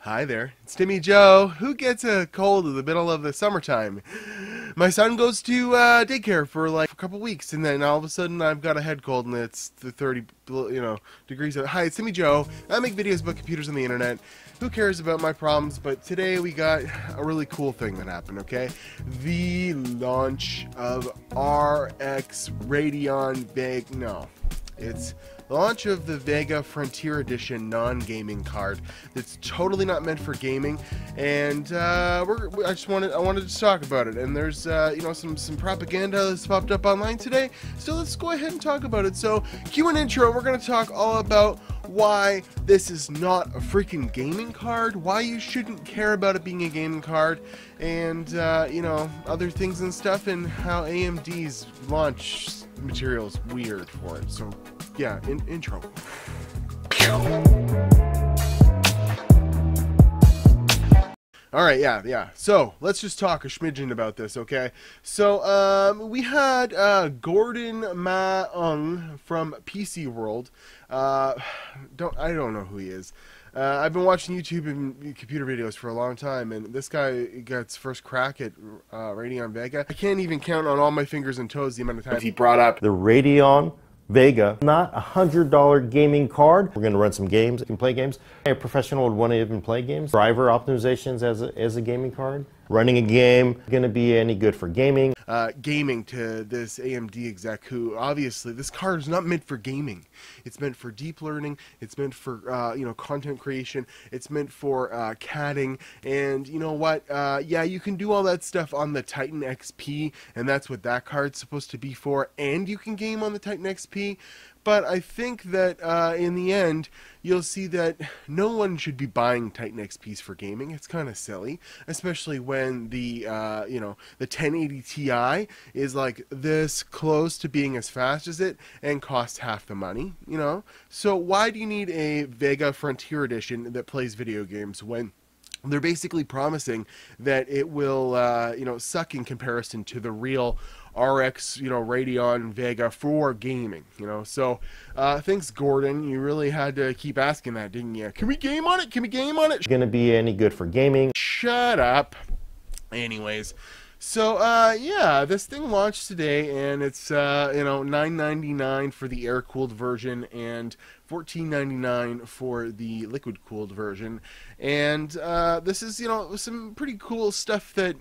Hi there, it's Timmy Joe. Who gets a cold in the middle of the summertime? My son goes to daycare for like a couple weeks, and then all of a sudden I've got a head cold, and it's the 30 degrees. Hi, it's Timmy Joe. I make videos about computers on the internet. Who cares about my problems? But today we got a really cool thing that happened, okay? The launch of RX Radeon Vega. No, it's the launch of the Vega Frontier Edition non-gaming card that's totally not meant for gaming, and I wanted to talk about it. And there's some propaganda that's popped up online today, so let's go ahead and talk about it. So cue an intro. We're going to talk all about why this is not a freaking gaming card, why you shouldn't care about it being a gaming card, and other things and stuff, and how AMD's launch material is weird for it. So yeah, intro. Alright, yeah. So, let's just talk a smidgen about this, okay? So, we had Gordon Ma-ung from PC World. I don't know who he is. I've been watching YouTube and computer videos for a long time, and this guy gets first crack at Radeon Vega. I can't even count on all my fingers and toes the amount of times he brought up the Radeon Vega, not a $100 gaming card. We're going to run some games. You can play games. A professional would want to even play games. Driver optimizations as a gaming card. Running a game, going to be any good for gaming. Gaming to this AMD exec who, obviously, this card is not meant for gaming. It's meant for deep learning. It's meant for, content creation. It's meant for CADing. And you know what? Yeah, you can do all that stuff on the Titan XP, and that's what that card's supposed to be for. And you can game on the Titan XP. But I think that in the end, you'll see that no one should be buying Titan XPs for gaming. It's kind of silly, especially when the 1080 Ti is like this close to being as fast as it and costs half the money, you know? So why do you need a Vega Frontier Edition that plays video games when they're basically promising that it will, suck in comparison to the real RX, Radeon Vega for gaming, So, thanks, Gordon. You really had to keep asking that, didn't you? Can we game on it? Can we game on it? Going to be any good for gaming. Shut up. Anyways. So, yeah, this thing launched today, and it's, $9.99 for the air-cooled version and $14.99 for the liquid-cooled version. And this is, some pretty cool stuff that,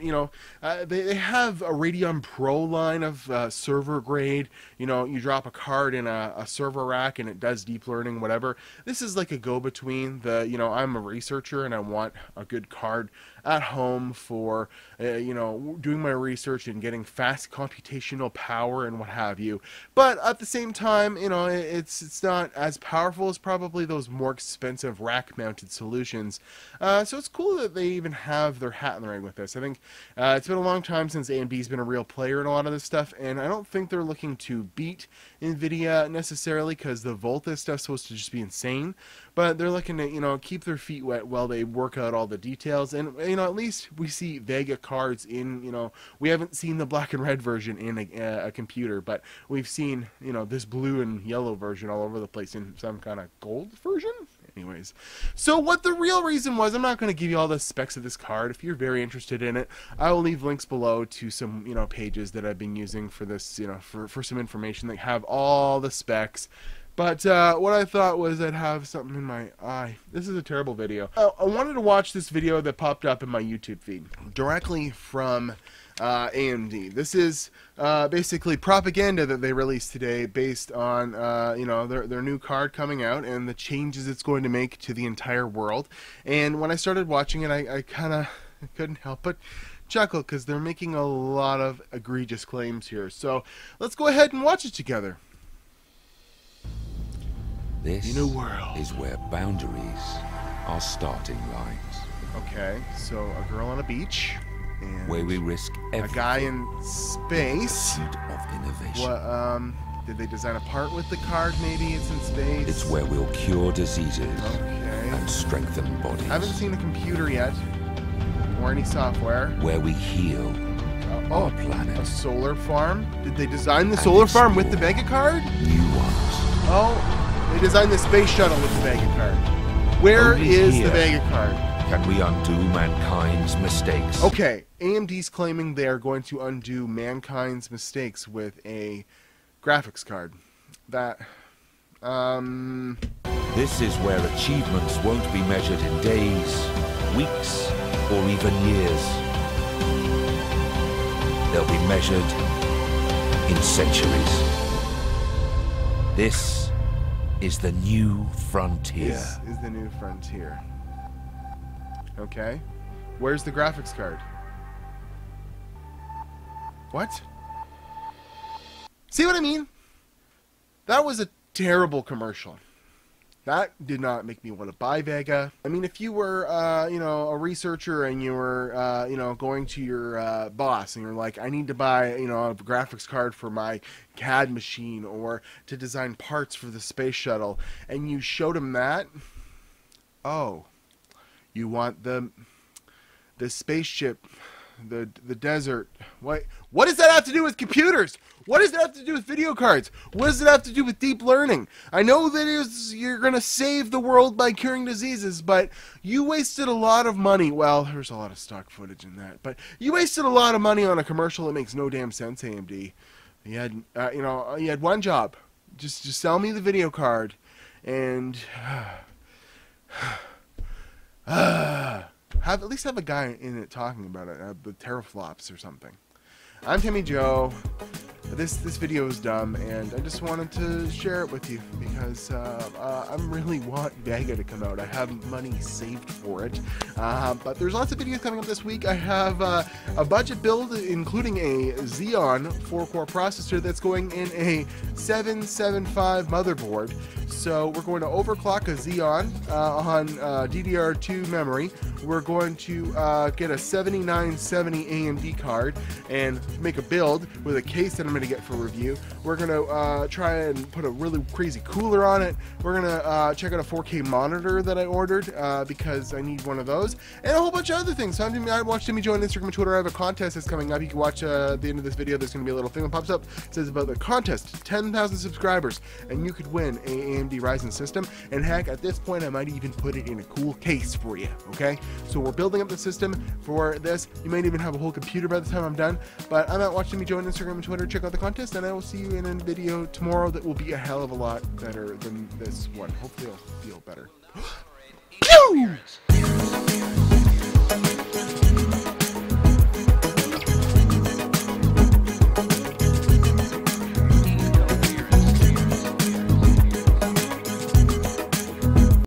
they have a Radeon Pro line of server grade. You drop a card in a server rack and it does deep learning, whatever. This is like a go-between. I'm a researcher and I want a good card at home for, doing my research and getting fast computational power and what have you. But at the same time, it's not as powerful as probably those more expensive rack-mounted solutions. So it's cool that they even have their hat in the ring with this. I think it's been a long time since AMD's been a real player in a lot of this stuff, and I don't think they're looking to beat NVIDIA necessarily, because the Volta stuff's supposed to just be insane. But they're looking to, keep their feet wet while they work out all the details. And, at least we see Vega cards in, we haven't seen the black and red version in a computer, but we've seen, this blue and yellow version all over the place in some kind of gold version. Anyways, so what the real reason was, I'm not going to give you all the specs of this card. If you're very interested in it, I will leave links below to some, pages that I've been using for this, for some information that have all the specs. But what I thought was I'd have something in my eye. This is a terrible video. I wanted to watch this video that popped up in my YouTube feed directly from AMD. This is basically propaganda that they released today based on their new card coming out and the changes it's going to make to the entire world. And when I started watching it, I kind of couldn't help but chuckle, because they're making a lot of egregious claims here. So let's go ahead and watch it together. This in a world is where boundaries are starting lines. Okay, so a girl on a beach, and where we risk a guy in space. Of innovation. What, did they design a part with the card? Maybe it's in space. It's where we'll cure diseases and strengthen bodies. I haven't seen a computer yet, or any software. Where we heal our planet. A solar farm? Did they design the solar farm with the Vega card? New ones. Oh. They designed the space shuttle with the Vega card. Where is the Vega card? Can we undo mankind's mistakes? Okay, AMD's claiming they're going to undo mankind's mistakes with a graphics card. That, This is where achievements won't be measured in days, weeks, or even years. They'll be measured in centuries. This is the new frontier. this is the new frontier. Okay, where's the graphics card? What? See what I mean? That was a terrible commercial. That did not make me want to buy Vega. I mean, if you were, you know, a researcher and you were, you know, going to your boss and you're like, I need to buy, you know, a graphics card for my CAD machine or to design parts for the space shuttle, and you showed him that, oh, you want the spaceship, the desert. What does that have to do with computers? What does that have to do with video cards? What does it have to do with deep learning? I know that you're going to save the world by curing diseases, but you wasted a lot of money. Well, there's a lot of stock footage in that, but you wasted a lot of money on a commercial that makes no damn sense, AMD. You had, you know, you had one job. Just sell me the video card, and at least have a guy in it talking about it, the teraflops or something. I'm Timmy Joe. This video is dumb, and I just wanted to share it with you because I really want Vega to come out. I have money saved for it, but there's lots of videos coming up this week. I have a budget build including a Xeon 4-core processor that's going in a 775 motherboard. So we're going to overclock a Xeon on DDR2 memory. We're going to get a 7970 AMD card and make a build with a case that I'm going to get for review. We're going to try and put a really crazy cooler on it. We're going to check out a 4K monitor that I ordered because I need one of those, and a whole bunch of other things. So I watch Timmy Joe on Instagram and Twitter. I have a contest that's coming up. You can watch at the end of this video. There's going to be a little thing that pops up. It says about the contest, 10,000 subscribers, and you could win a AMD Ryzen system. And heck, at this point, I might even put it in a cool case for you. Okay, so we're building up the system for this. You might even have a whole computer by the time I'm done. But I'm out. Watch Timmy Joe on Instagram and Twitter. Check out the contest, and I will see you in a video tomorrow that will be a hell of a lot better than this one. Hopefully, it'll feel better.